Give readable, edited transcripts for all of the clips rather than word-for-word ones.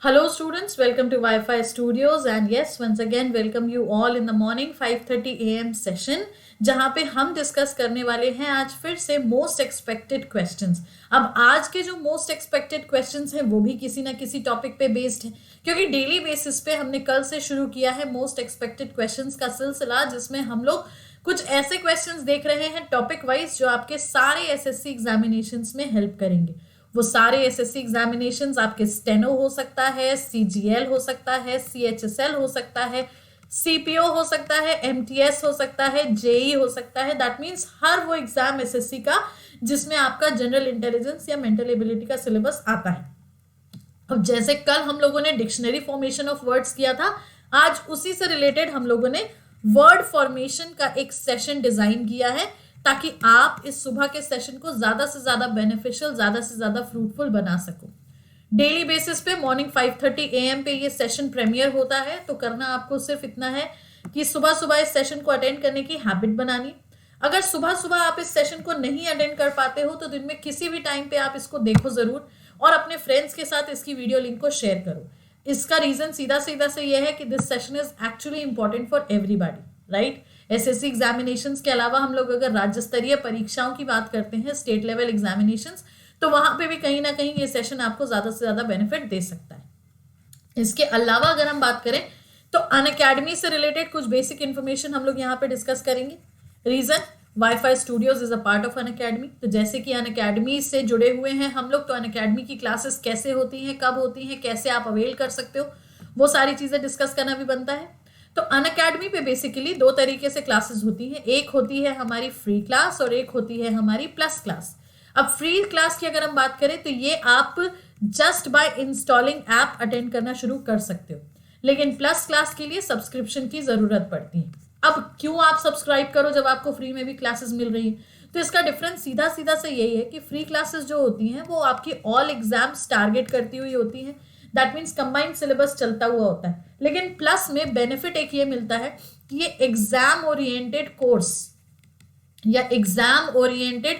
Hello students, welcome to Wi-Fi Studios and yes, once again welcome you all in the morning 5:30 AM session जहाँ पे हम discuss करने वाले हैं आज फिर से मोस्ट एक्सपेक्टेड क्वेश्चंस। अब आज के जो मोस्ट एक्सपेक्टेड क्वेश्चंस हैं वो भी किसी ना किसी टॉपिक पे बेस्ड है, क्योंकि डेली बेसिस पे हमने कल से शुरू किया है मोस्ट एक्सपेक्टेड क्वेश्चंस का सिलसिला, जिसमें हम लोग कुछ ऐसे क्वेश्चंस देख रहे हैं टॉपिक वाइज जो आपके सारे एसएससी एग्जामिनेशंस में हेल्प करेंगे। वो सारे एसएससी एग्जामिनेशंस आपके स्टेनो हो सकता है, सीजीएल हो सकता है, सीएचएसएल हो सकता है, सीपीओ हो सकता है, एमटीएस हो सकता है, जेई हो सकता है। दैट मीन्स हर वो एग्जाम एसएससी का जिसमें आपका जनरल इंटेलिजेंस या मेंटल एबिलिटी का सिलेबस आता है। अब जैसे कल हम लोगों ने डिक्शनरी फॉर्मेशन ऑफ वर्ड्स किया था, आज उसी से रिलेटेड हम लोगों ने वर्ड फॉर्मेशन का एक सेशन डिजाइन किया है ताकि आप इस सुबह के सेशन को ज्यादा से ज्यादा बेनिफिशियल, ज्यादा से ज्यादा फ्रूटफुल बना सको। डेली बेसिस पे मॉर्निंग 5:30 AM पे ये सेशन प्रीमियर होता है, तो करना आपको सिर्फ इतना है कि सुबह सुबह इस सेशन को अटेंड करने की हैबिट बनानी। अगर सुबह सुबह आप इस सेशन को नहीं अटेंड कर पाते हो तो दिन में किसी भी टाइम पे आप इसको देखो जरूर और अपने फ्रेंड्स के साथ इसकी वीडियो लिंक को शेयर करो। इसका रीजन सीधा सीधा से यह है कि this session is actually important for everybody, right. SSC examinations के अलावा हम लोग अगर राज्य स्तरीय परीक्षाओं की बात करते हैं, स्टेट लेवल एग्जामिनेशंस, तो वहां पे भी कहीं ना कहीं ये सेशन आपको ज्यादा से ज्यादा बेनिफिट दे सकता है। इसके अलावा अगर हम बात करें तो अनअकैडमी से रिलेटेड कुछ बेसिक इंफॉर्मेशन हम लोग यहाँ पे डिस्कस करेंगे। Reason, WiFi studios is a part of Unacademy. तो जैसे कि अनअकैडमी से जुड़े हुए हैं हम लोग, तो अनअकैडमी की क्लासेस कैसे होती हैं, कब होती हैं, कैसे आप अवेल कर सकते हो, वो सारी चीजें डिस्कस करना भी बनता है। तो अनअकैडमी पे बेसिकली दो तरीके से क्लासेस होती हैं, एक होती है हमारी फ्री क्लास और एक होती है हमारी प्लस क्लास। अब फ्री क्लास की अगर हम बात करें तो ये आप just by installing app attend करना शुरू कर सकते हो, लेकिन प्लस क्लास के लिए सब्सक्रिप्शन की जरूरत पड़ती है। अब क्यों आप सब्सक्राइब करो जब आपको फ्री में भी क्लासेस मिल रही है? तो इसका डिफरेंस सीधा सीधा से यही है कि फ्री क्लासेस जो होती हैं वो आपकी ऑल एग्जाम्स टारगेट करती हुई होती हैं। दैट मीन्स कंबाइंड सिलेबस चलता हुआ होता है, लेकिन प्लस में बेनिफिट एक ये मिलता है कि ये एग्जाम ओरिएंटेड कोर्स या एग्जाम ओरिएंटेड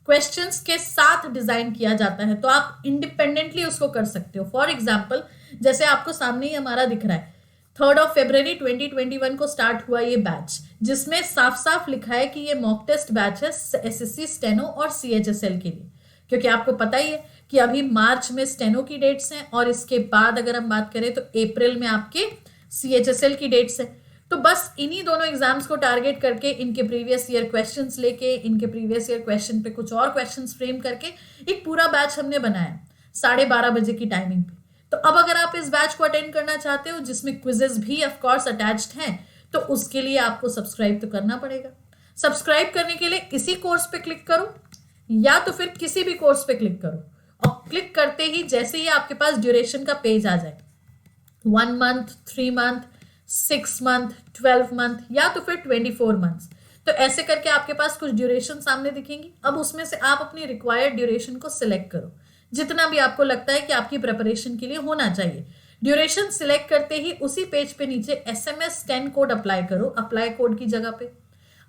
क्वेश्चंस के साथ डिजाइन किया जाता है, तो आप इंडिपेंडेंटली उसको कर सकते हो। फॉर एग्जाम्पल, जैसे आपको सामने ही हमारा दिख रहा है 3 फरवरी 2021 को स्टार्ट हुआ ये बैच, जिसमें साफ साफ लिखा है कि ये मॉक टेस्ट बैच है एसएससी स्टेनो और सीएचएसएल के लिए, क्योंकि आपको पता ही है कि अभी मार्च में स्टेनो की डेट्स हैं और इसके बाद अगर हम बात करें तो अप्रैल में आपके सीएचएसएल की डेट्स है। तो बस इन्हीं दोनों एग्जाम्स को टारगेट करके इनके प्रीवियस ईयर क्वेश्चंस लेके, इनके प्रीवियस ईयर क्वेश्चन पे कुछ और क्वेश्चंस फ्रेम करके एक पूरा बैच हमने बनाया 12:30 बजे की टाइमिंग पे। तो अब अगर आप इस बैच को अटेंड करना चाहते हो जिसमें क्विजेस भी ऑफ कोर्स अटैच्ड हैं, तो उसके लिए आपको सब्सक्राइब तो करना पड़ेगा। सब्सक्राइब करने के लिए इसी कोर्स पे क्लिक करो या तो फिर किसी भी कोर्स पे क्लिक करो, और क्लिक करते ही जैसे ही आपके पास ड्यूरेशन का पेज आ जाए, 1 मंथ, 3 मंथ, 6 मंथ, 12 मंथ या तो फिर 24 मंथ्स, तो ऐसे करके आपके पास कुछ ड्यूरेशन सामने दिखेंगी। अब उसमें से आप अपनी रिक्वायर्ड ड्यूरेशन को सिलेक्ट करो, जितना भी आपको लगता है कि आपकी प्रिपरेशन के लिए होना चाहिए। ड्यूरेशन सिलेक्ट करते ही उसी पेज पे नीचे SMS 10 कोड अप्लाई करो, अप्लाई कोड की जगह पे।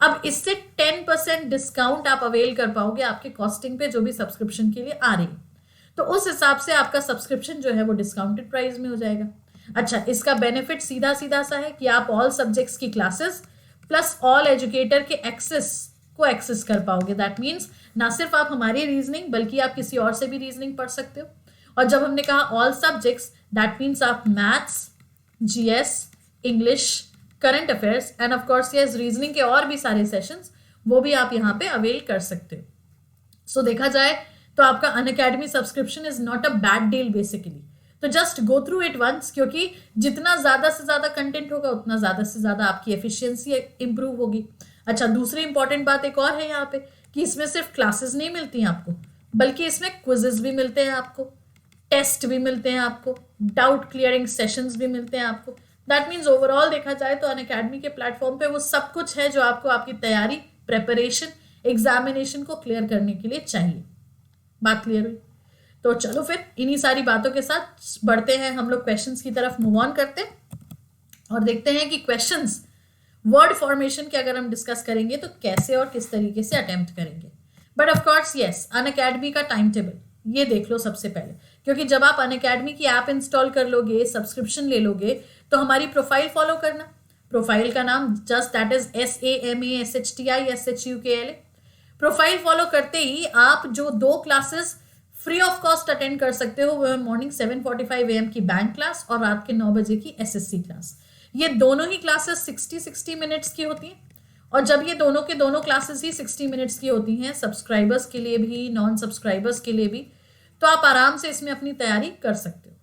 अब इससे 10% डिस्काउंट आप अवेल कर पाओगे आपके कॉस्टिंग पे जो भी सब्सक्रिप्शन के लिए आ रही है, तो उस हिसाब से आपका सब्सक्रिप्शन जो है वो डिस्काउंटेड प्राइस में हो जाएगा। अच्छा, इसका बेनिफिट सीधा सीधा सा है कि आप ऑल सब्जेक्ट्स की क्लासेस प्लस ऑल एजुकेटर के एक्सेस को एक्सेस कर पाओगे। दैट मीन्स ना सिर्फ आप हमारी रीजनिंग बल्कि आप किसी और से भी रीजनिंग पढ़ सकते हो। और जब हमने कहा ऑल सब्जेक्ट्स, दैट मीन्स आप maths, GS, English, current affairs end of course yes reasoning के और भी सारे सेशंस वो भी आप यहाँ पे अवेल कर सकते हो। सो देखा जाए तो आपका Unacademy subscription is not a bad deal basically. तो just go through it once, क्योंकि जितना ज्यादा से ज्यादा कंटेंट होगा उतना ज्यादा से ज्यादा आपकी एफिशिएंसी इंप्रूव होगी। अच्छा, दूसरी इंपॉर्टेंट बात एक और है यहाँ पे कि इसमें सिर्फ क्लासेस नहीं मिलती हैं आपको, बल्कि इसमें क्विजेस भी मिलते हैं आपको, टेस्ट भी मिलते हैं आपको, डाउट क्लियरिंग सेशंस भी मिलते हैं आपको। दैट मीन्स ओवरऑल देखा जाए तो अनअकैडमी के प्लेटफॉर्म पे वो सब कुछ है जो आपको आपकी तैयारी, प्रेपरेशन, एग्जामिनेशन को क्लियर करने के लिए चाहिए। बात क्लियर हुई? तो चलो फिर इन्हीं सारी बातों के साथ बढ़ते हैं हम लोग क्वेश्चंस की तरफ, मूव ऑन करते और देखते हैं कि क्वेश्चंस वर्ड फॉर्मेशन के अगर हम डिस्कस करेंगे तो कैसे और किस तरीके से अटेम्प्ट करेंगे। But of course yes, Unacademy का टाइम टेबल ये देख लो सबसे पहले, क्योंकि जब आप अनअकैडमी की ऐप इंस्टॉल कर लोगे, सब्सक्रिप्शन ले लोगे, तो हमारी प्रोफाइल फॉलो करना। प्रोफाइल का नाम just that is SAMASHTISHUKLA। Profile follow करते ही आप जो 2 classes free of cost attend कर सकते हो, वो है मॉर्निंग 7:45 AM की बैंक क्लास और रात के 9 बजे की SSC क्लास। ये दोनों ही क्लासेस 60 मिनट्स की होती हैं, और जब ये दोनों के दोनों क्लासेस ही 60 मिनट्स की होती हैं, सब्सक्राइबर्स के लिए भी, नॉन सब्सक्राइबर्स के लिए भी, तो आप आराम से इसमें अपनी तैयारी कर सकते हो।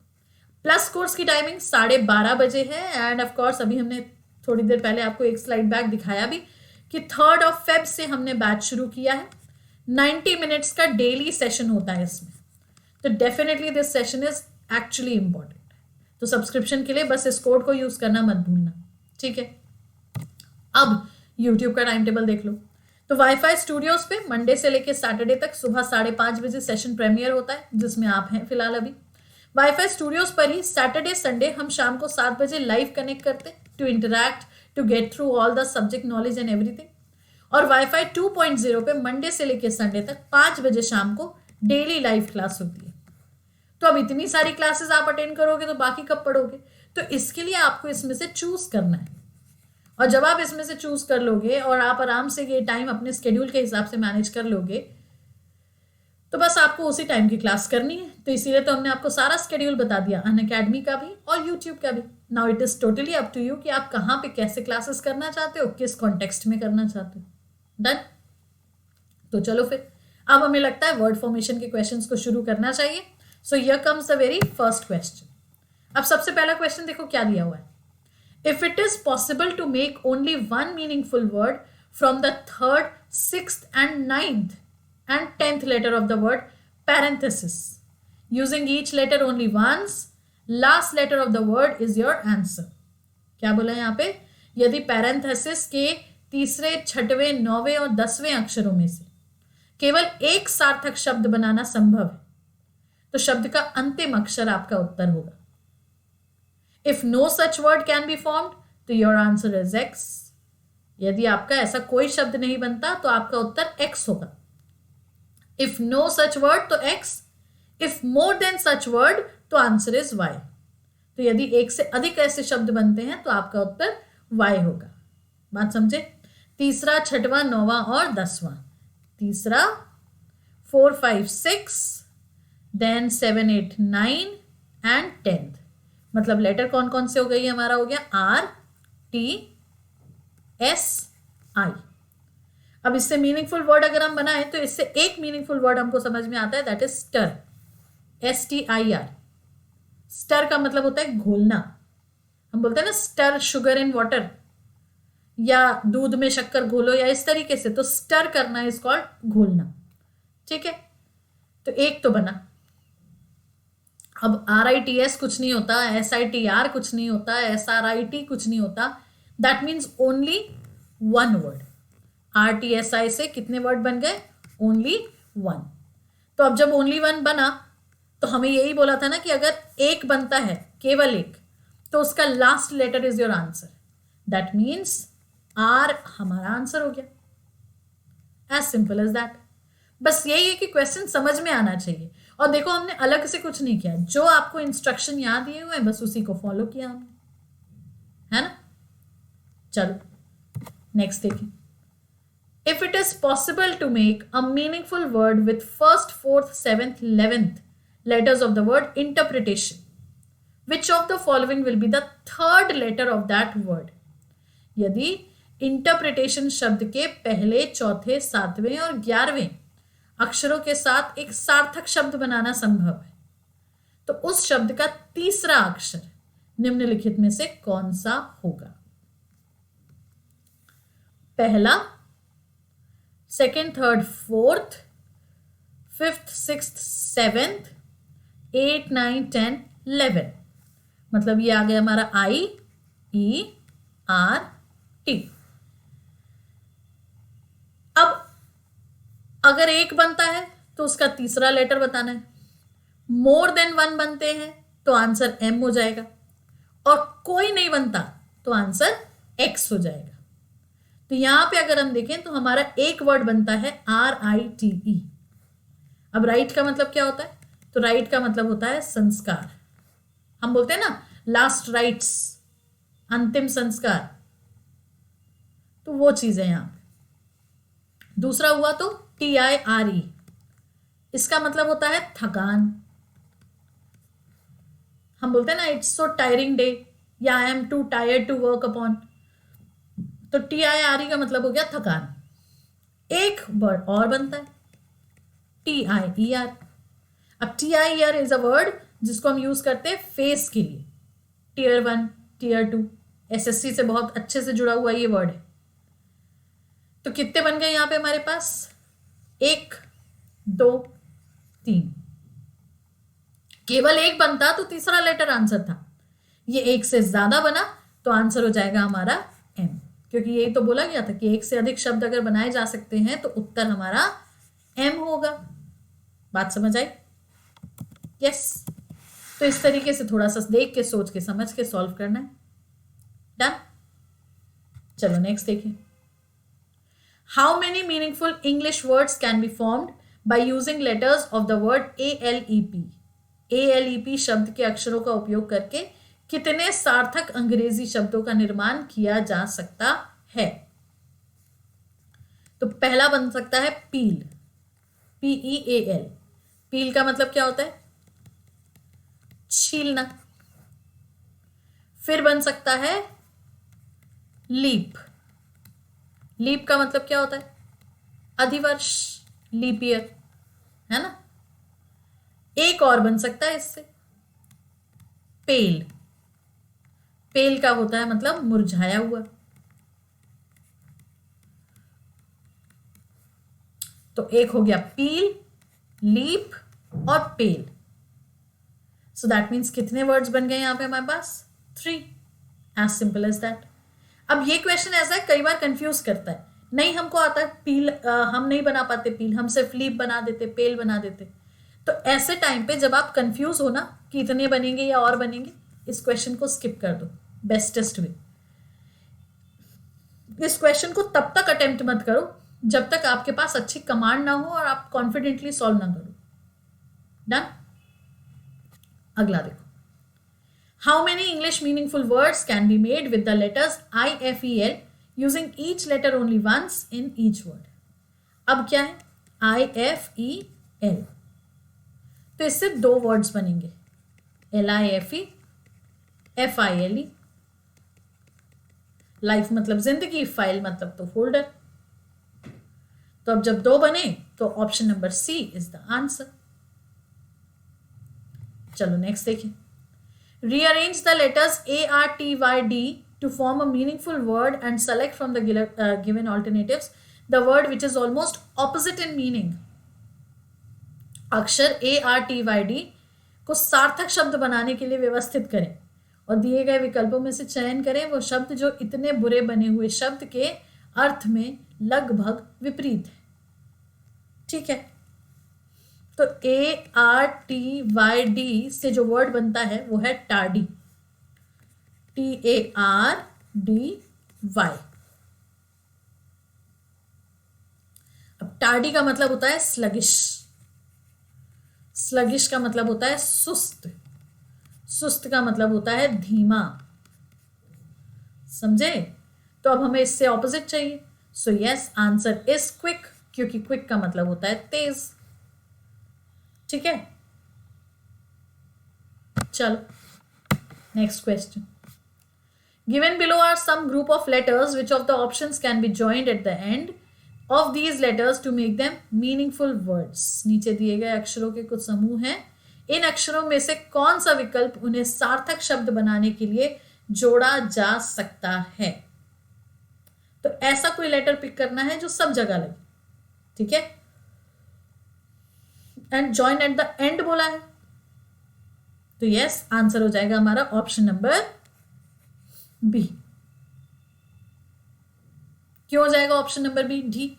प्लस कोर्स की टाइमिंग 12:30 बजे है, एंड ऑफ कोर्स अभी हमने थोड़ी देर पहले आपको एक स्लाइड बैक दिखाया भी कि 3 Feb से हमने बैच शुरू किया है। 90 मिनट्स का डेली सेशन होता है इसमें, तो definitely this session is actually important. तो सब्सक्रिप्शन के लिए बस इस कोड को यूज करना मत भूलना, ठीक है। अब यूट्यूब का टाइम टेबल देख लो। तो वाईफाई स्टूडियोज पे मंडे से लेकर सैटरडे तक सुबह 5:30 बजे सेशन प्रीमियर होता है, जिसमें आप हैं फिलहाल अभी। वाईफाई स्टूडियोज पर ही सैटरडे संडे हम शाम को 7 बजे लाइव कनेक्ट करते to interact, to get through all the subject knowledge and everything. और वाईफाई 2.0 पे मंडे से लेकर संडे तक 5 बजे शाम को डेली लाइव क्लास होती है। तो अब इतनी सारी क्लासेस आप अटेंड करोगे तो बाकी कब पढ़ोगे? तो इसके लिए आपको इसमें से चूज करना है, और जब आप इसमें से चूज कर लोगे और आप आराम से ये टाइम अपने स्केड्यूल के हिसाब से मैनेज कर लोगे, तो बस आपको उसी टाइम की क्लास करनी है। तो इसीलिए तो हमने आपको सारा स्केड्यूल बता दिया, अनअकैडमी का भी और यूट्यूब का भी। Now it is totally up to you कि आप कहाँ पे कैसे क्लासेस करना चाहते हो, किस कॉन्टेक्स्ट में करना चाहते हो। डन? तो चलो फिर अब हमें लगता है वर्ड फॉर्मेशन के क्वेश्चंस को शुरू करना चाहिए। So here comes the very first question. अब सबसे पहला क्वेश्चन देखो क्या दिया हुआ है। If it is possible to make only one meaningful word from the 3rd, 6th and 9th and 10th letter of the word parenthesis, using each letter only once, last letter of the word is your answer. क्या बोला है यहाँ पे? यदि parenthesis के तीसरे, छठवें, 9वें और 10वें अक्षरों में से केवल एक सार्थक शब्द बनाना संभव है, तो शब्द का अंतिम अक्षर आपका उत्तर होगा। If no such word can be formed, तो your answer is X. यदि आपका ऐसा कोई शब्द नहीं बनता तो आपका उत्तर X होगा। If no such word तो X. If more than such word तो आंसर is Y. तो यदि एक से अधिक ऐसे शब्द बनते हैं तो आपका उत्तर Y होगा। बात समझे? तीसरा, छठवां, 9वां और 10वां। तीसरा 4, 5, 6, then 7, 8, 9 एंड 10th। मतलब लेटर कौन कौन से हो गई? हमारा हो गया R, T, S, I। अब इससे मीनिंगफुल वर्ड अगर हम बनाए तो इससे एक मीनिंगफुल वर्ड हमको समझ में आता है, that is stir, STIR। Stir का मतलब होता है घोलना। हम बोलते हैं ना स्टर शुगर इन वाटर, या दूध में शक्कर घोलो, या इस तरीके से। तो स्टर करना इज कॉल्ड घोलना, ठीक है। तो एक तो बना। अब RITS कुछ नहीं होता, SITR कुछ नहीं होता, SRIT कुछ नहीं होता। That means only one word. RTSI से कितने वर्ड बन गए? Only one. तो अब जब ओनली वन बना तो हमें यही बोला था ना कि अगर एक बनता है, केवल एक, तो उसका last letter is your answer. That means R हमारा आंसर हो गया। As simple as that. बस यही है कि क्वेश्चन समझ में आना चाहिए। और देखो हमने अलग से कुछ नहीं किया, जो आपको इंस्ट्रक्शन यहाँ दिए हुए हैं बस उसी को फॉलो किया हमने, है ना। चलो नेक्स्ट देखिए। If it is possible to make a meaningful word with 1st, 4th, 7th, 11th letters of the word interpretation, which of the following will be the 3rd letter of that word? यदि interpretation शब्द के पहले, चौथे, 7वें और 11वें अक्षरों के साथ एक सार्थक शब्द बनाना संभव है, तो उस शब्द का तीसरा अक्षर निम्नलिखित में से कौन सा होगा? पहला, 2nd, 3rd, 4th, 5th, 6th, 7th, 8, 9, 10, 11। मतलब ये आ गया हमारा IERT। अब अगर एक बनता है तो उसका तीसरा लेटर बताना है। मोर देन वन बनते हैं तो आंसर M हो जाएगा, और कोई नहीं बनता तो आंसर X हो जाएगा। तो यहां पे अगर हम देखें तो हमारा एक वर्ड बनता है RITE। अब राइट का मतलब क्या होता है? तो राइट का मतलब होता है संस्कार। हम बोलते हैं ना लास्ट राइट्स, अंतिम संस्कार, तो वो चीज है यहां। दूसरा हुआ तो TIRE, इसका मतलब होता है थकान। हम बोलते हैं ना इट्स सो टायरिंग डे, या I am too tired to work upon, तो TIRE का मतलब हो गया थकान। एक वर्ड और बनता है TIER। अब TIER इज अ वर्ड जिसको हम यूज करते हैं फेस के लिए, Tier 1, Tier 2, SSC से बहुत अच्छे से जुड़ा हुआ ये वर्ड है। तो कितने बन गए यहां पे हमारे पास? 1, 2, 3। केवल एक बनता तो तीसरा लेटर आंसर था, ये एक से ज्यादा बना तो आंसर हो जाएगा हमारा M, क्योंकि यही तो बोला गया था कि एक से अधिक शब्द अगर बनाए जा सकते हैं तो उत्तर हमारा M होगा। बात समझ आई? यस। तो इस तरीके से थोड़ा सा देख के, सोच के, समझ के सॉल्व करना है। डन। चलो नेक्स्ट देखिए। How many meaningful English words can be formed by using letters of the word ALEP? ALEP शब्द के अक्षरों का उपयोग करके कितने सार्थक अंग्रेजी शब्दों का निर्माण किया जा सकता है? तो पहला बन सकता है पील, PEAL। पील का मतलब क्या होता है? छीलना। फिर बन सकता है लीप। लीप का मतलब क्या होता है? अधिवर्ष, लीप ईयर, है ना। एक और बन सकता है इससे, पेल। पेल का होता है मतलब मुरझाया हुआ। तो एक हो गया पील, लीप और पेल। सो दैट मीन्स कितने वर्ड्स बन गए यहां पे हमारे पास? 3। As simple as that. अब ये क्वेश्चन ऐसा है, कई बार कंफ्यूज करता है। नहीं हमको आता है पील, हम नहीं बना पाते पील, हम सिर्फ लीप बना देते, पेल बना देते। तो ऐसे टाइम पे जब आप कंफ्यूज हो ना कि इतने बनेंगे या और बनेंगे, इस क्वेश्चन को स्किप कर दो। बेस्टेस्ट वे, इस क्वेश्चन को तब तक अटेम्प्ट मत करो जब तक आपके पास अच्छी कमांड ना हो और आप कॉन्फिडेंटली सॉल्व ना करो। डन। अगला देखो। How many English meaningful words can be made with the letters IFEL using each letter only once in each word? अब क्या है? IFEL, तो इससे 2 वर्ड्स बनेंगे, LIFE, FILE। लाइफ मतलब जिंदगी, फाइल मतलब तो फोल्डर। तो अब जब 2 बने तो option number C is the answer. चलो नेक्स्ट देखिए। Rearrange the letters ARTYD to form a meaningful word and select from the given alternatives the word which is almost opposite in meaning। अक्षर ARTYD को सार्थक शब्द बनाने के लिए व्यवस्थित करें और दिए गए विकल्पों में से चयन करें वो शब्द जो इतने बुरे बने हुए शब्द के अर्थ में लगभग विपरीत है। ठीक है, तो ARTYD से जो वर्ड बनता है वो है टार्डी, TARDY। अब टार्डी का मतलब होता है स्लगिश। स्लगिश का मतलब होता है सुस्त। सुस्त का मतलब होता है धीमा। समझे? तो अब हमें इससे ऑपोजिट चाहिए। So yes, answer is quick, क्योंकि क्विक का मतलब होता है तेज। ठीक है, चलो next question. Given below are some group of letters. Which of the options can be joined at the end of these letters to make them meaningful words? नीचे दिए गए अक्षरों के कुछ समूह हैं। इन अक्षरों में से कौन सा विकल्प उन्हें सार्थक शब्द बनाने के लिए जोड़ा जा सकता है? तो ऐसा कोई लेटर पिक करना है जो सब जगह लगे। ठीक है, and join at the end बोला है, तो यस, आंसर हो जाएगा हमारा ऑप्शन नंबर B। क्यों हो जाएगा ऑप्शन नंबर B? डी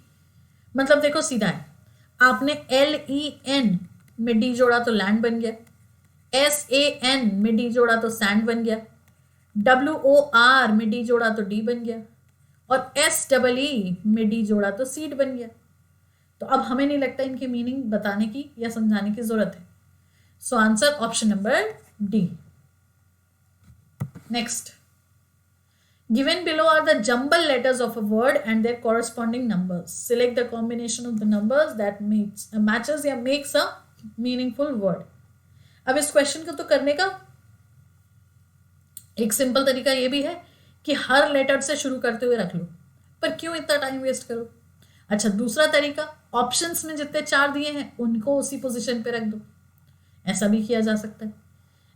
मतलब देखो सीधा है, आपने LEN में डी जोड़ा तो लैंड बन गया, SAN में डी जोड़ा तो सैंड बन गया, WOR में डी जोड़ा तो डी बन गया, और SEE में डी जोड़ा तो सीड बन गया। तो तो अब हमें नहीं लगता इनकी मीनिंग बताने की या समझाने की जरूरत है. So answer option number D. Next. Given below are the jumble letters of a word and their corresponding numbers. Select the combination of the numbers that matches या makes a meaningful word. अब इस question को तो करने का एक simple तरीका ये भी है कि हर लेटर से शुरू करते हुए रख लो, पर क्यों इतना टाइम वेस्ट करो. अच्छा, दूसरा तरीका, ऑप्शंस में जितने 4 दिए हैं उनको उसी पोजीशन पे रख दो. ऐसा भी किया जा सकता है.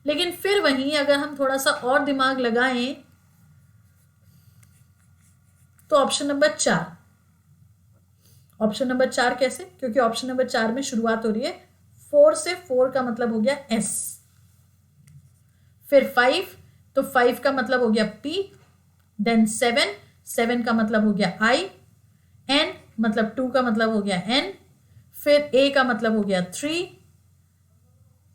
लेकिन फिर वहीं अगर हम थोड़ा सा और दिमाग लगाएं तो ऑप्शन नंबर 4. ऑप्शन नंबर 4 कैसे? क्योंकि ऑप्शन नंबर 4 में शुरुआत हो रही है 4 से. 4 का मतलब हो गया एस. फिर 5, तो 5 का मतलब हो गया पी. देन 7, 7 का मतलब हो गया आई. एन मतलब 2 का मतलब हो गया एन. फिर ए का मतलब हो गया 3.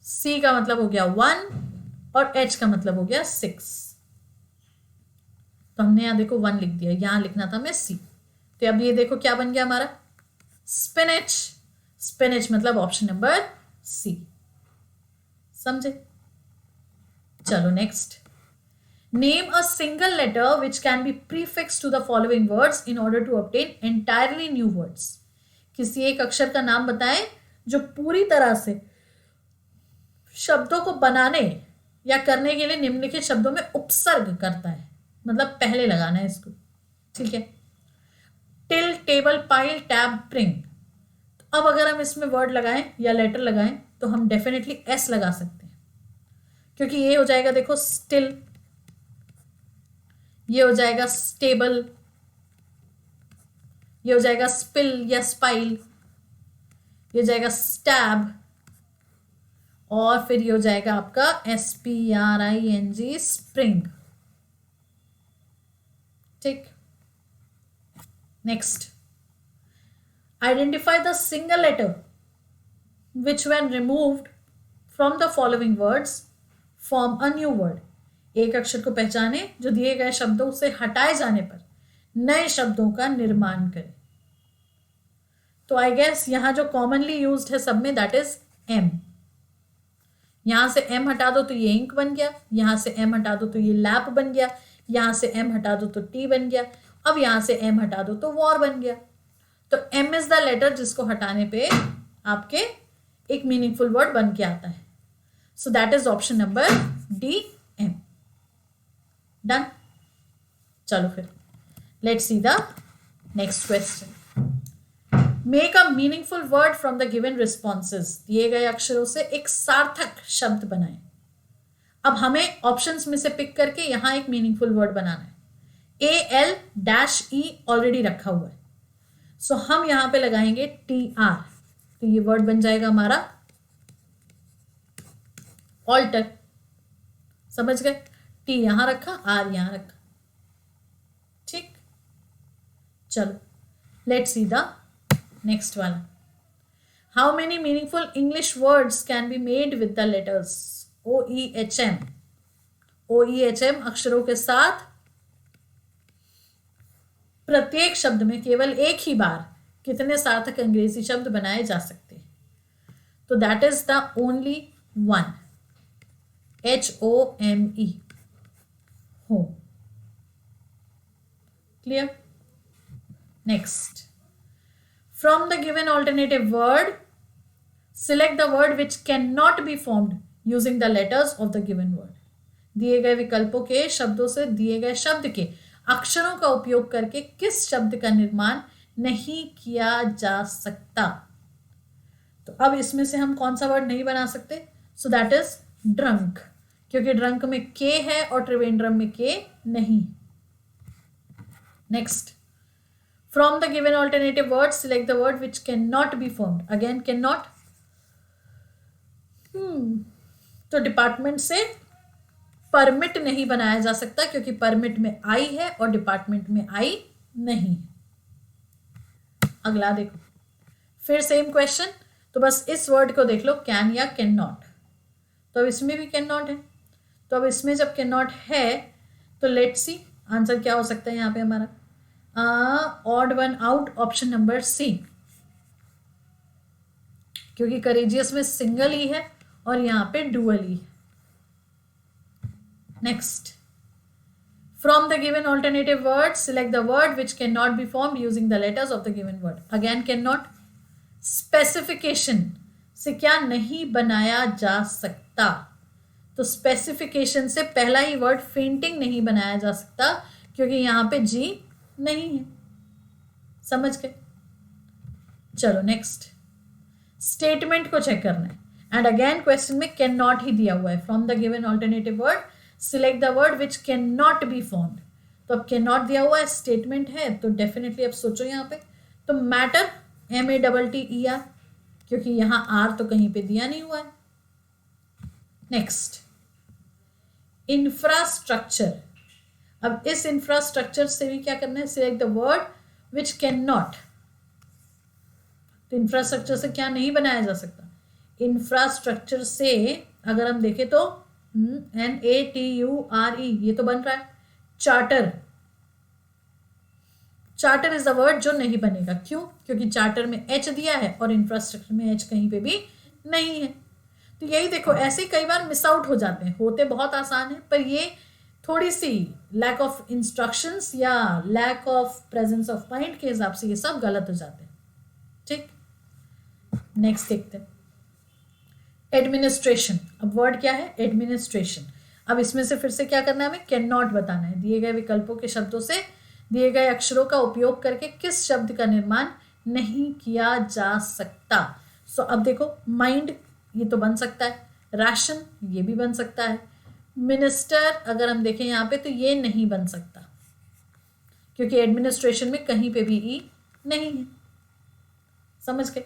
सी का मतलब हो गया 1 और एच का मतलब हो गया 6. तो हमने यहां देखो 1 लिख दिया, यहां लिखना था मैं सी. तो अब ये देखो क्या बन गया हमारा, स्पिनच. स्पिनच मतलब ऑप्शन नंबर सी. समझे? चलो next. Name a single letter which can be prefix to the following words in order to obtain entirely new words. किसी एक अक्षर का नाम बताएं जो पूरी तरह से शब्दों को बनाने या करने के लिए निम्नलिखित शब्दों में उपसर्ग करता है. मतलब पहले लगाना है इसको. ठीक है. टिल, टेबल, पाइल, टैब, प्रिंग. अब अगर हम इसमें वर्ड लगाएं या लेटर लगाएं तो हम डेफिनेटली एस लगा सकते हैं, क्योंकि ये हो जाएगा देखो स्टिल, ये हो जाएगा स्टेबल, ये हो जाएगा स्पिल या स्पाइल, ये हो जाएगा स्टैब, और फिर ये हो जाएगा आपका SPRING, स्प्रिंग. ठीक. Next. Identify the single letter which when removed from the following words form a new word. एक अक्षर को पहचाने जो दिए गए शब्दों से हटाए जाने पर नए शब्दों का निर्माण करे. तो आई गेस यहां जो कॉमनली यूज्ड है सब में, दैट इज एम. यहां से एम हटा दो तो ये इंक बन गया, यहां से एम हटा दो तो ये लैप बन गया, यहां से एम हटा दो तो टी बन गया, अब यहां से एम हटा दो तो वॉर बन गया. तो एम इज द लेटर जिसको हटाने पे आपके एक मीनिंगफुल वर्ड बन के आता है. So that is option number D, M. Done. चलो फिर let's see the next question. Make a meaningful word from the given responses. दिए गए अक्षरों से एक सार्थक शब्द बनाएं. अब हमें ऑप्शंस में से पिक करके यहां एक मीनिंगफुल वर्ड बनाना है. AL-E ऑलरेडी रखा हुआ है, सो हम यहां पे लगाएंगे TR. तो ये वर्ड बन जाएगा हमारा ऑल्टर. समझ गए? टी यहां रखा, आर यहां रखा. ठीक. चलो let's see the next one. How many meaningful English words can be made with the letters OEHM. OEHM अक्षरों के साथ प्रत्येक शब्द में केवल एक ही बार कितने सार्थक अंग्रेजी शब्द बनाए जा सकते हैं? तो that is the only one, HOME, home. Clear? Next. From the given alternative word select the word which can not be formed using the letters of the given word. दिए गए विकल्पों के शब्दों से दिए गए शब्द के अक्षरों का उपयोग करके किस शब्द का निर्माण नहीं किया जा सकता? तो अब इसमें से हम कौन सा वर्ड नहीं बना सकते? सो दैट इज ड्रंक, क्योंकि ड्रंक में के है और त्रिवेंद्रम में के नहीं. Next. From the given alternative word select the word which can not be formed. Again can not. तो डिपार्टमेंट से परमिट नहीं बनाया जा सकता, क्योंकि परमिट में आई है और डिपार्टमेंट में आई नहीं. अगला देखो, फिर सेम क्वेश्चन. तो बस इस वर्ड को देख लो, कैन या कैन नॉट. तो अब इसमें भी कैन नॉट है. तो अब इसमें जब कैन नॉट है तो लेट्स सी आंसर क्या हो सकता है यहाँ पे हमारा. Odd one out, option number C. क्योंकि करेजियस में सिंगल ही है और यहाँ पे डुअल ही है. Next, from the given alternative word select the word which cannot be formed using the letters of the given word. Again cannot. Specification से क्या नहीं बनाया जा सकता, तो स्पेसिफिकेशन से पहला ही वर्ड फेंटिंग नहीं बनाया जा सकता क्योंकि यहां पे जी नहीं है. समझ गए? चलो नेक्स्ट, स्टेटमेंट को चेक करना है. एंड अगेन क्वेश्चन में कैन नॉट ही दिया हुआ है. From the given alternative word select the word which can not be formed. तो अब कैन नॉट दिया हुआ है, स्टेटमेंट है, तो डेफिनेटली अब सोचो यहाँ पे तो मैटर MATTER, क्योंकि यहां आर तो कहीं पे दिया नहीं हुआ है. Next, infrastructure. अब इस इंफ्रास्ट्रक्चर से भी क्या करना है, select the word which can not. तो इंफ्रास्ट्रक्चर से क्या नहीं बनाया जा सकता, इंफ्रास्ट्रक्चर से अगर हम देखें तो NATURE ये तो बन रहा है. Charter, charter is the word जो नहीं बनेगा. क्यों? क्योंकि चार्टर में H दिया है और इंफ्रास्ट्रक्चर में H कहीं पे भी नहीं है. तो यही देखो, ऐसे कई बार मिस आउट हो जाते हैं. होते बहुत आसान है पर ये थोड़ी सी लैक ऑफ इंस्ट्रक्शंस या lack of presence of mind के हिसाब से ये सब गलत हो जाते हैं. ठीक, नेक्स्ट देखते हैं. एडमिनिस्ट्रेशन. अब वर्ड क्या है, एडमिनिस्ट्रेशन. अब इसमें से फिर से क्या करना है, हमें कैन नॉट बताना है. दिए गए विकल्पों के शब्दों से दिए गए अक्षरों का उपयोग करके किस शब्द का निर्माण नहीं किया जा सकता. सो अब देखो, माइंड ये तो बन सकता है, राशन ये भी बन सकता है, मिनिस्टर अगर हम देखें यहाँ पे तो ये नहीं बन सकता क्योंकि एडमिनिस्ट्रेशन में कहीं पे भी ई नहीं है. समझ गए?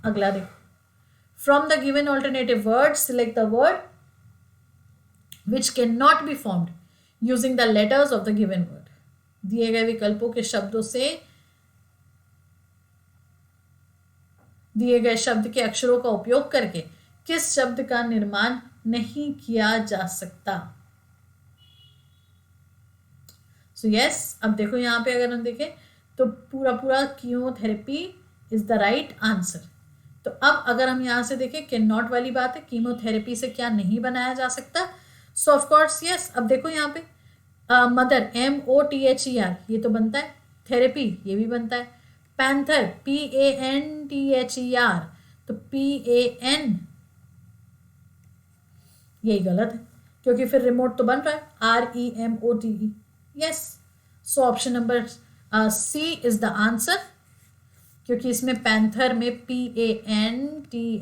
अगला देखो, from the given alternative word select the word which can not be formed using the letters of the given word. दिए गए विकल्पों के शब्दों से दिए गए शब्द के अक्षरों का उपयोग करके किस शब्द का निर्माण नहीं किया जा सकता. सो यस, अब देखो यहां पे अगर हम देखें तो पूरा पूरा chemotherapy is the right answer. तो अब अगर हम यहां से देखें, कैन नॉट वाली बात है, कीमोथेरेपी से क्या नहीं बनाया जा सकता. सो ऑफ कोर्स यस. अब देखो यहाँ पे मदर MOTHER ये तो बनता है, थेरेपी ये भी बनता है, पैंथर PANTHER तो PAN यही गलत है क्योंकि फिर रिमोट तो बन रहा है REMOTE. Yes, so option number C is the answer क्योंकि इसमें पैंथर में PANTHER.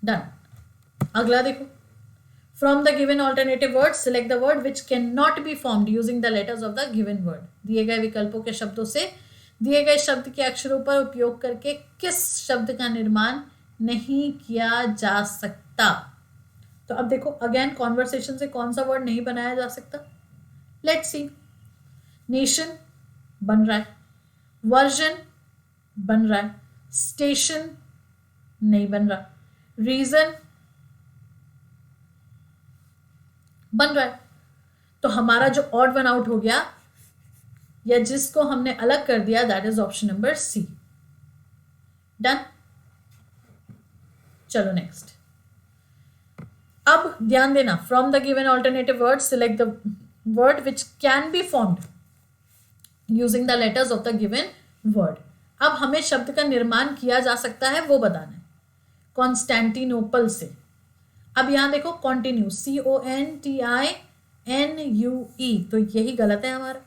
डन. अगला देखो, from the given alternative word select the word which can not be formed using the letters of the given word. दिए गए विकल्पों के शब्दों से दिए गए शब्द के अक्षरों पर उपयोग करके किस शब्द का निर्माण नहीं किया जा सकता. तो अब देखो, अगेन कॉन्वर्सेशन से कौन सा वर्ड नहीं बनाया जा सकता. Let's see. नेशन बन रहा है, वर्जन बन रहा है, स्टेशन नहीं बन रहा, रीजन बन रहा है. तो हमारा जो ऑड वन आउट हो गया या जिसको हमने अलग कर दिया that is option number C. Done. चलो नेक्स्ट. अब ध्यान देना, from the given alternative word select the word which can be formed using the letters of the given word. अब हमें शब्द का निर्माण किया जा सकता है वो बताना है. कॉन्स्टेंटिनोपल से. अब यहां देखो, कॉन्टिन्यू CONTINUE तो यही गलत है हमारा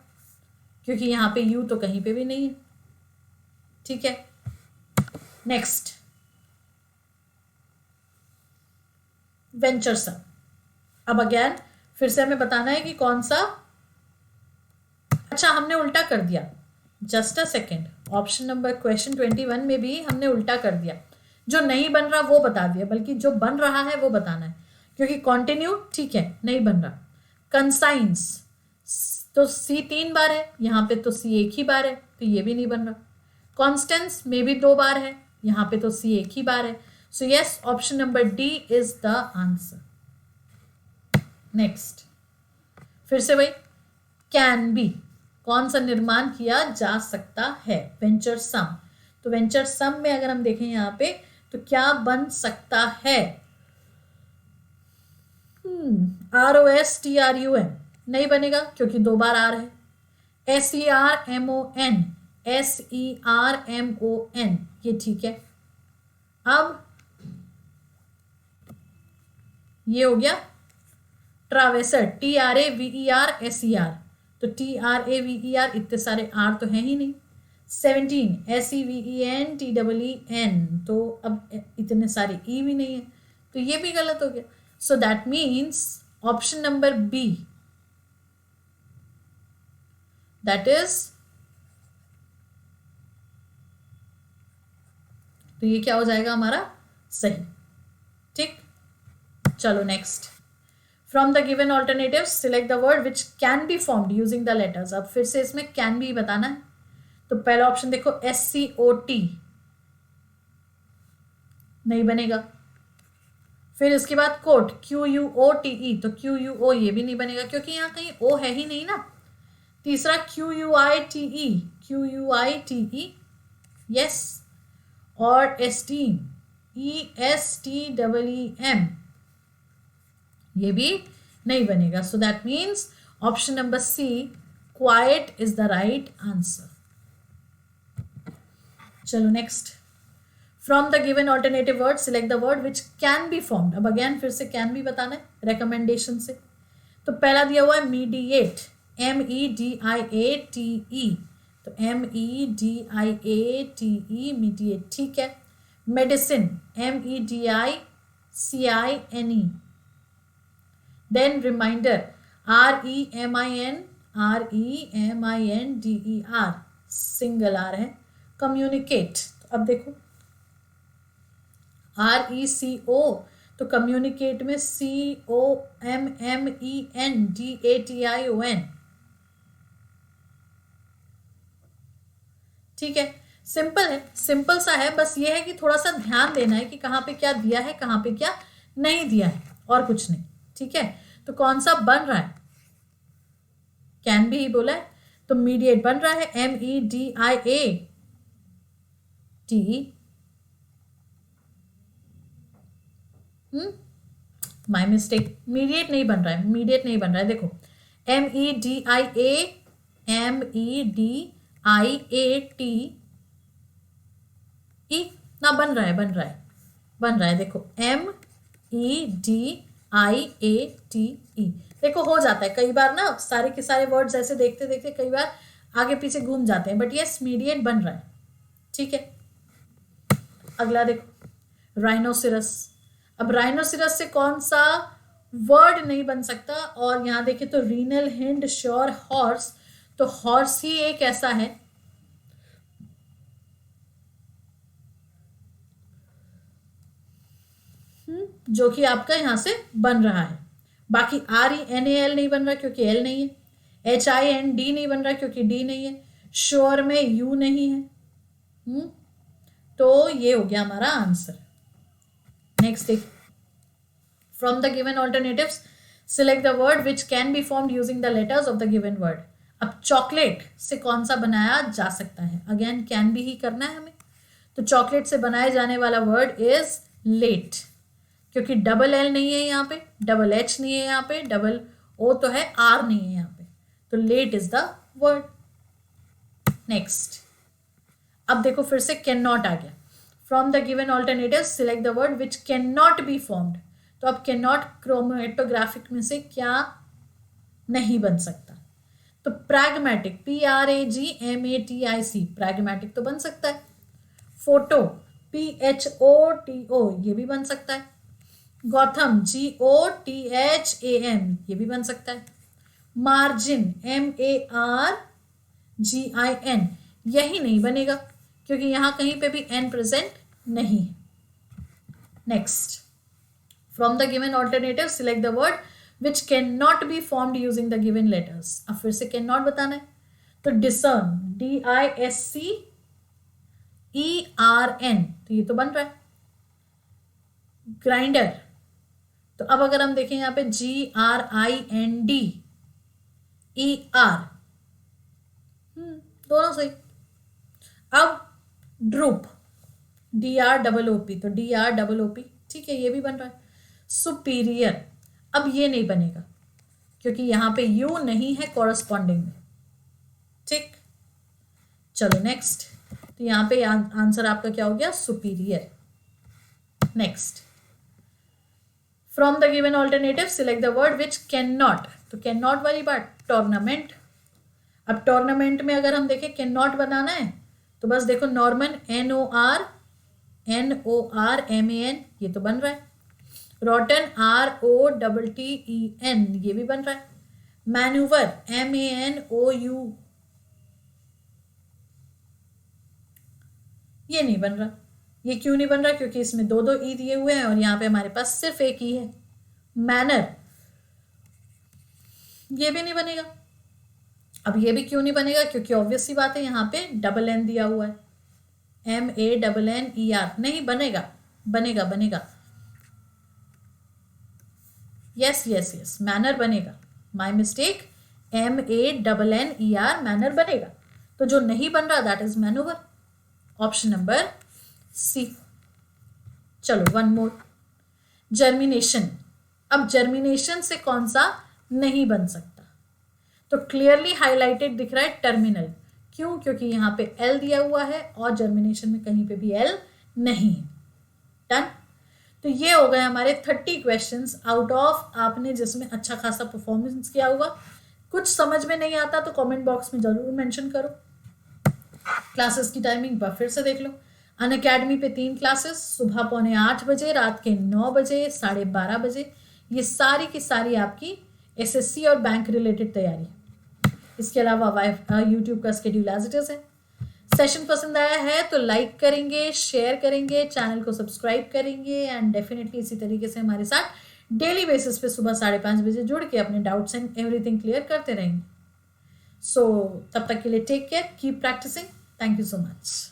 क्योंकि यहां पे यू तो कहीं पे भी नहीं है. ठीक है, नेक्स्ट. वेंचरसम. अब अगेन फिर से हमें बताना है कि कौन सा. अच्छा, हमने उल्टा कर दिया. Just a second. Option number question 21 में भी हमने उल्टा कर दिया. जो नहीं बन रहा वो बता दिया, बल्कि जो बन रहा है वो बताना है क्योंकि कॉन्टिन्यू ठीक है नहीं बन रहा. कंसाइंस तो C 3 बार है, यहाँ पे तो C 1 ही बार है तो ये भी नहीं बन रहा. कॉन्स्टेंस में भी 2 बार है, यहाँ पे तो C 1 ही बार है. So yes, option number D is the answer. Next. फिर से भाई, कैन बी, कौन सा निर्माण किया जा सकता है? वेंचर सम। तो वेंचर सम में अगर हम देखें यहाँ पे तो क्या बन सकता है? ROSTRUM नहीं बनेगा क्योंकि 2 बार आर है। SERMON, SERMON ये ठीक है। अब ये हो गया ट्रावेसर, TRAVERSER, तो TRAVER, इतने सारे आर तो हैं ही नहीं। 17 SEVENTEEN, तो अब इतने सारे ई भी नहीं है, तो ये भी गलत हो गया। So that means option number B, that is, तो ये क्या हो जाएगा हमारा? सही। ठीक, चलो next. From the given alternative select the word which can be formed using the letters. अब फिर से इसमें कैन बी बताना है। तो पहला ऑप्शन देखो, SCOT नहीं बनेगा। फिर इसके बाद कोट, QUOTE, तो QUO ये भी नहीं बनेगा क्योंकि यहाँ कहीं ओ है ही नहीं ना। तीसरा QUITE, यस। और एस्टीम, ESTEEM, ये भी नहीं बनेगा। So that means option number C, quite, is the right answer. चलो next. From the given alternative word select the word which can be formed. अब अगेन फिर से कैन बी बताना है रिकमेंडेशन से। तो पहला दिया हुआ है मीडिएट, MEDIATE, तो MEDIATE, मीडिएट, ठीक है। Medicine, MEDICINE। Then reminder, REMINDER, single R है। कम्युनिकेट, तो अब देखो RECO, तो कम्युनिकेट में COMMENDATION, ठीक है। सिंपल है, सिंपल सा है, बस ये है कि थोड़ा सा ध्यान देना है कि कहाँ पे क्या दिया है, कहाँ पे क्या नहीं दिया है, और कुछ नहीं, ठीक है। तो कौन सा बन रहा है? कैन भी ही बोला है, तो मीडिएट बन रहा है, MEDIATE। माई मिस्टेक, मीडिएट नहीं बन रहा है, मीडिएट नहीं बन रहा है। देखो MEDIATE ना, बन रहा है, बन रहा है, बन रहा है। देखो MEDIATE, देखो हो जाता है कई बार ना, सारे के सारे वर्ड्स ऐसे देखते देखते कई बार आगे पीछे घूम जाते हैं, बट यस मीडिएट बन रहा है, ठीक है। अगला देखो, राइनोसिरस। अब राइनोसिरस से कौन सा वर्ड नहीं बन सकता? और यहां देखें तो रीनल हिंड श्योर हॉर्स, तो हॉर्स ही एक ऐसा है जो कि आपका यहां से बन रहा है। बाकी RENAL नहीं बन रहा क्योंकि L नहीं है। HIND नहीं बन रहा क्योंकि D नहीं है। श्योर में U नहीं है। तो ये हो गया हमारा आंसर। नेक्स्ट देख, from the given alternatives select the word which can be formed using the letters of the given word. अब चॉकलेट से कौन सा बनाया जा सकता है? अगेन कैन बी ही करना है हमें। तो चॉकलेट से बनाए जाने वाला वर्ड इज लेट, क्योंकि डबल L नहीं है यहाँ पे, डबल H नहीं है यहाँ पे, डबल O तो है, R नहीं है यहाँ पे, तो let is the word. Next, अब देखो फिर से कैन नॉट आ गया। From the given alternative select the word which can not be formed. तो अब कैन नॉट क्रोमेटोग्राफिक में से क्या नहीं बन सकता? तो प्रैग्मेटिक, PRAGMATIC, प्रैग्मेटिक तो बन सकता है। फोटो, PHOTO, ये भी बन सकता है। गौथम, GOTHAM, ये भी बन सकता है। मार्जिन, MARGIN, यही नहीं बनेगा क्योंकि यहां कहीं पे भी N प्रेजेंट नहीं है। Next, from the given alternative select the word which can not be formed using the given letters. अब फिर से कैन नॉट बताना है, तो डिसर्न, DISCERN, तो ये तो बन रहा है। ग्राइंडर, तो अब अगर हम देखें यहाँ पे GRIND, ER, दोनों सही। अब ड्रूप, DROOP, तो DROOP, ठीक है, ये भी बन रहा है। सुपीरियर, अब ये नहीं बनेगा क्योंकि यहां पे यू नहीं है कॉरस्पॉन्डिंग में, ठीक। चलो नेक्स्ट, तो यहां पे आंसर आपका क्या हो गया, superior. Next, from the given alternative select the word which can not, तो कैन नॉट वाली बात, टूर्नामेंट। अब टूर्नामेंट में अगर हम देखें कैन नॉट बनाना है तो बस देखो, नॉर्मन, NORMAN, ये तो बन रहा है। रॉटन, ROTTEN, ये भी बन रहा है। मैन्यूवर, MANOU, ये नहीं बन रहा। ये क्यों नहीं बन रहा, क्योंकि इसमें दो दो ई दिए हुए हैं और यहाँ पे हमारे पास सिर्फ एक ई है। मैनर, ये भी नहीं बनेगा। अब ये भी क्यों नहीं बनेगा, क्योंकि ऑब्वियस सी बात है यहाँ पे डबल एन दिया हुआ है, MANNER, नहीं बनेगा। बनेगा बनेगा, यस यस यस, मैनर बनेगा, माई मिस्टेक, MANNER, मैनर बनेगा। तो जो नहीं बन रहा that is manoeuvre, option number C. चलो वन मोर, जर्मिनेशन। अब जर्मिनेशन से कौन सा नहीं बन सकता, तो क्लियरली हाईलाइटेड दिख रहा है टर्मिनल। क्यों, क्योंकि यहाँ पे एल दिया हुआ है और जर्मिनेशन में कहीं पे भी एल नहीं है। डन। तो ये हो गए हमारे 30 क्वेश्चंस आउट ऑफ, आपने जिसमें अच्छा खासा परफॉर्मेंस किया होगा। कुछ समझ में नहीं आता तो कमेंट बॉक्स में जरूर मेंशन करो। क्लासेस की टाइमिंग पर फिर से देख लो, अनअकैडमी पे 3 क्लासेस, सुबह 7:45 बजे, रात के 9 बजे, 12:30 बजे। ये सारी की सारी आपकी SSC और बैंक रिलेटेड तैयारी। इसके अलावा यूट्यूब का स्केड्यूल एज इट इज है। सेशन पसंद आया है तो लाइक करेंगे, शेयर करेंगे, चैनल को सब्सक्राइब करेंगे एंड डेफिनेटली इसी तरीके से हमारे साथ डेली बेसिस पे सुबह 5:30 बजे जुड़ के अपने डाउट्स एंड एवरीथिंग क्लियर करते रहेंगे। सो तब तक के लिए take care, keep practising, thank you so much.